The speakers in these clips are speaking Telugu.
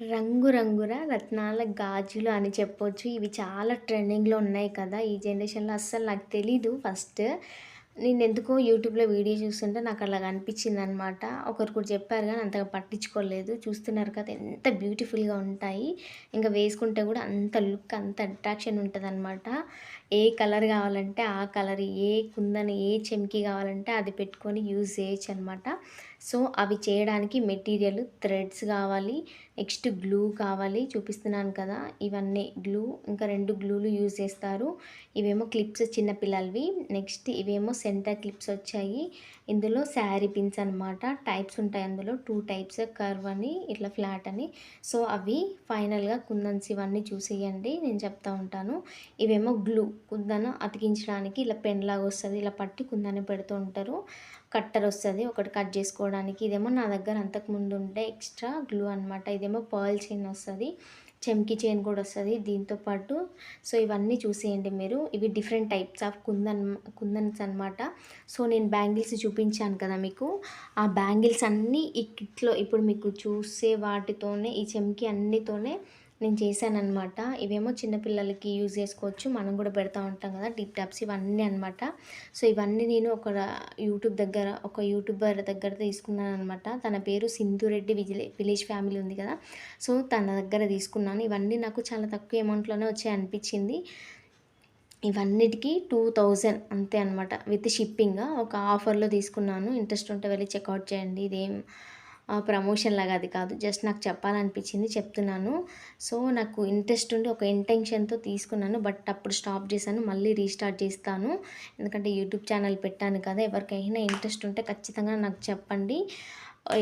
రంగు రంగుల రత్నాల గాజులు అని చెప్పొచ్చు. ఇవి చాలా ట్రెండింగ్‌లో ఉన్నాయి కదా! ఈ జనరేషన్‌లో అస్సలు నాకు తెలీదు ఫస్ట్. నేనెందుకో యూట్యూబ్‌లో వీడియో చూస్తుంటే నాకలాగా అనిపించిందనమాట. ఒకరు కూడా చెప్పారు గానీ అంతగా పట్టించుకోలేదు. చూస్తున్నారు కదా! ఎంత బ్యూటిఫుల్‌గా ఉంటాయి. ఇంక వేసుకుంటే గూడా అంత లుక్, అంత అట్రాక్షన్ ఉంటదనమాట. ఏ కలర్ గావాలంటే ఆ కలర్, ఏ కుందన్, ఏ చెంకీ గావాలంటే అది పెట్టుకొని యూజ్ చేయొచ్చనమాట. సో, అవి చేయడానికి మెటీరియల్ థ్రెడ్స్ గావాలి. నెక్స్ట్ గ్లూ కావాలి. చూపిస్తున్నాను కదా! ఇవన్నీ గ్లూ, ఇంకా 2 గ్లూలు యూజ్ చేస్తారు. ఇవేమో క్లిప్స్ చిన్న పిల్లలవి. నెక్స్ట్ ఇవేమో సెంటర్ క్లిప్స్ వచ్చాయి. ఇందులో శారీ పిన్స్ అనమాట. టైప్స్ ఉంటాయి అందులో. 2 టైప్స్ కర్వ్ అని, ఇట్లా ఫ్లాట్ అని. సో, అవి ఫైనల్‌గా కుందన్స్ ఇవన్నీ చూసేయండి. నేను చెప్తా ఉంటాను. ఇవేమో గ్లూ కుందన్ అతికించడానికి ఇలా పెన్‌లాగా వస్తది. ఇలా పట్టి కుందన్ని పెడుతూ ఉంటారు. కట్టర్ వస్తది. ఒకటి కట్ చేసుకోవడానికి. ఇదేమో నా దగ్గర అంతకుముందు ఉండే ఎక్స్‌ట్రా గ్లూ అనమాట. ఇదేమో పర్ల్ చైన్ వస్తది. చెంకీ చైన్ కూడా వస్తది దీంతో పాటు. సో, ఇవన్నీ చూసేయండి మీరు. ఇవి డిఫరెంట్ టైప్స్ ఆఫ్ కుందన్స్ అనమాట. సో, నేను బ్యాంగిల్స్ చూపించాను కదా మీకు. ఆ బ్యాంగిల్స్ అన్నీ ఈ కిట్‌లో ఇప్పుడు మీకు చూసే వాటితోనే ఈ చెంకీ అన్నితోనే నేను చేశాననమాట. ఇవేమో చిన్న పిల్లలకి యూజ్ చేసుకోవచ్చు. మనం కూడా పెడతా ఉంటాం కదా! టిప్ టాప్స్ ఇవన్నీ అనమాట. సో, ఇవన్నీ నేను ఒక యూట్యూబర్ దగ్గర తీసుకున్నాననమాట. తన పేరు సింధురెడ్డి విలేజ్ ఫ్యామిలీ ఉంది కదా! సో, తన దగ్గర తీసుకున్నాను. ఇవన్నీ నాకు చాలా తక్కువ అమౌంట్‌లోనే వచ్చాయనిపించింది. ఇవన్నిటికి 2000 అంతే అనమాట. With shipping. ఒక ఆఫర్‌లో తీసుకున్నాను. ఇంట్రెస్ట్ ఉంటే వెళ్లి చెక్‌ఔట్ చేయండి. ఇదేం ప్రమోషన్ లాగా అది కాదు. జస్ట్ నాకు చెప్పాలనిపించింది చెప్తున్నాను. సో, నాకు ఇంట్రెస్ట్ ఉండి ఒక ఇంటెన్షన్‌తో తీసుకున్నాను. బట్ అప్పుడు స్టాప్ చేశాను. మళ్ళీ రీస్టార్ట్ చేస్తాను. ఎందుకంటే యూట్యూబ్ ఛానల్ పెట్టాను కదా! ఎవరికైనా ఇంట్రెస్ట్ ఉంటే ఖచ్చితంగా నాకు చెప్పండి.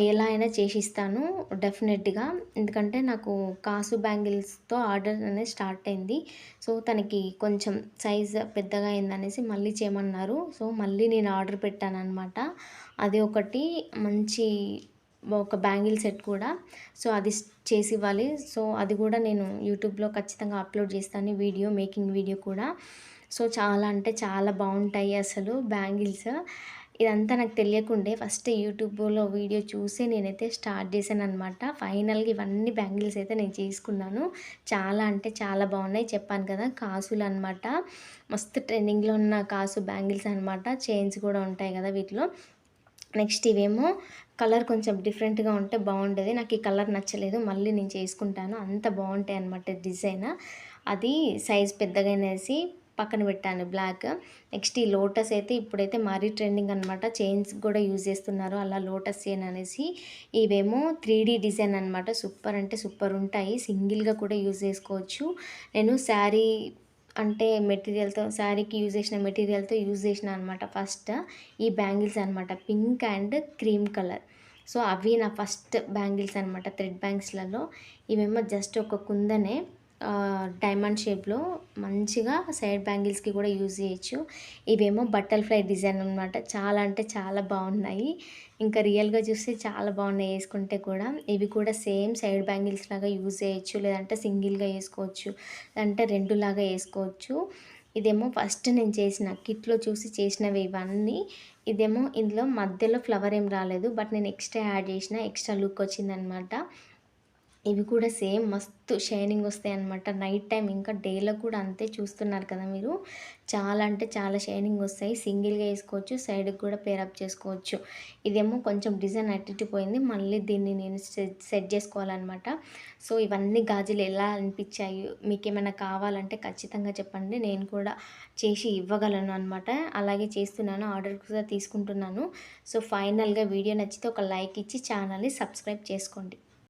ఎలా అయినా చేసిస్తాను డెఫినెట్‌గా. ఎందుకంటే నాకు కాసు బ్యాంగిల్స్‌తో ఆర్డర్ అనేది స్టార్ట్ అయింది. సో, తనకి కొంచెం సైజ్ పెద్దగా అయిందనేసి మళ్ళీ చేయమన్నారు. సో, మళ్ళీ నేను ఆర్డర్ పెట్టాననమాట. అది ఒకటి మంచి ఒక బ్యాంగిల్ సెట్ కూడా. సో, అది చేసివ్వాలి. సో, అది కూడా నేను యూట్యూబ్‌లో ఖచ్చితంగా అప్‌లోడ్ చేస్తాను వీడియో, మేకింగ్ వీడియో కూడా. సో, చాలా అంటే చాలా బావుంటాయి అసలు బ్యాంగిల్స్. ఇదంతా నాకు తెలియకుండే ఫస్ట్ యూట్యూబ్‌లో వీడియో చూసి నేనైతే స్టార్ట్ చేశాననమాట. ఫైనల్‌గా ఇవన్నీ బ్యాంగిల్స్ అయితే నేను చేసుకున్నాను. చాలా అంటే చాలా బాగున్నాయి. చెప్పాను కదా! కాసులనమాట. మస్తు ట్రెండింగ్‌లో ఉన్న కాసు బ్యాంగిల్స్ అనమాట. చైన్స్ కూడా ఉంటాయి కదా వీటిలో. నెక్స్ట్ ఇవేమో కలర్ కొంచెం డిఫరెంట్‌గా ఉంటే బావుండేది. నాకు ఈ కలర్ నచ్చలేదు. మళ్ళీ నేను చేసుకుంటాను. అంత బావుంటాయన్నమాట డిజైన్. అది సైజ్ పెద్దగనేసి పక్కన పెట్టాను బ్లాక్. నెక్స్ట్ ఈ లోటస్ అయితే ఇప్పుడైతే మరీ ట్రెండింగ్ అనమాట. చైన్స్ కూడా యూజ్ చేస్తున్నారు. అలా లోటస్ చైన్ అనేసి. ఇవేమో 3D డిజైన్ అనమాట. సూపర్ అంటే సూపర్ ఉంటాయి. సింగిల్‌గా కూడా యూజ్ చేసుకోవచ్చు. నేను అంటే శారీకి యూజ్ చేసిన మెటీరియల్‌తో యూజ్ చేసినా అనమాట ఫస్ట్. ఈ బ్యాంగిల్స్ అనమాట. Pink and cream colour. So, అవి నా ఫస్ట్ బ్యాంగిల్స్ అనమాట థ్రెడ్ బ్యాంగిల్స్‌లలో. ఇవేమో జస్ట్ ఒక కుందనే డైమండ్ షేప్‌లో మంచిగా సైడ్ బ్యాంగిల్స్‌కి కూడా యూజ్ చేయొచ్చు. ఇవేమో బటర్‌ఫ్లై డిజైన్ అనమాట. చాలా అంటే చాలా బాగున్నాయి. ఇంకా రియల్‌గా చూస్తే చాలా బాగున్నాయి ఏసుకుంటే కూడా. ఇవి కూడా సేమ్ సైడ్ బ్యాంగిల్స్ లాగా యూజ్ చేయొచ్చు. లేదంటే సింగిల్‌గా ఏసుకోవచ్చు. లేదంటే 2 లాగా ఏసుకోవచ్చు. ఇదేమో ఫస్ట్ నేను చేసిన కిట్‌లో చూసి చేసినవే ఇవన్నీ. ఇదేమో ఇందులో మధ్యలో ఫ్లవర్ ఏం రాలేదు. బట్ నేను ఎక్స్‌ట్రా యాడ్ చేసిన. ఎక్స్‌ట్రా లుక్ వచ్చిందనమాట. ఇవి కూడా సేమ్ మస్తు షైనింగ్ వస్తాయన్నమాట. నైట్ టైమ్ ఇంకా డేలో కూడా అంతే చూస్తున్నారు కదా మీరు. చాలా అంటే చాలా షైనింగ్ వస్తాయి. సింగిల్‌గా ఏసుకోవచ్చు. సైడ్‌కి కూడా పేరప్ చేసుకోవచ్చు. ఇదేమో కొంచెం డిజైన్ అటు ఇటు పోయింది. మళ్ళీ దీన్ని నేను సెట్ చేసుకోవాలనమాట. సో, ఇవన్నీ గాజులు ఎలా అనిపించాయి? మీకేమైనా కావాలంటే ఖచ్చితంగా చెప్పండి. నేను కూడా చేసి ఇవ్వగలను అనమాట. అలాగే చేస్తున్నాను. ఆర్డర్ కూడా తీసుకుంటున్నాను. సో, ఫైనల్‌గా వీడియో నచ్చితే ఒక లైక్ ఇచ్చి ఛానల్‌ని సబ్స్క్రైబ్ చేసుకోండి.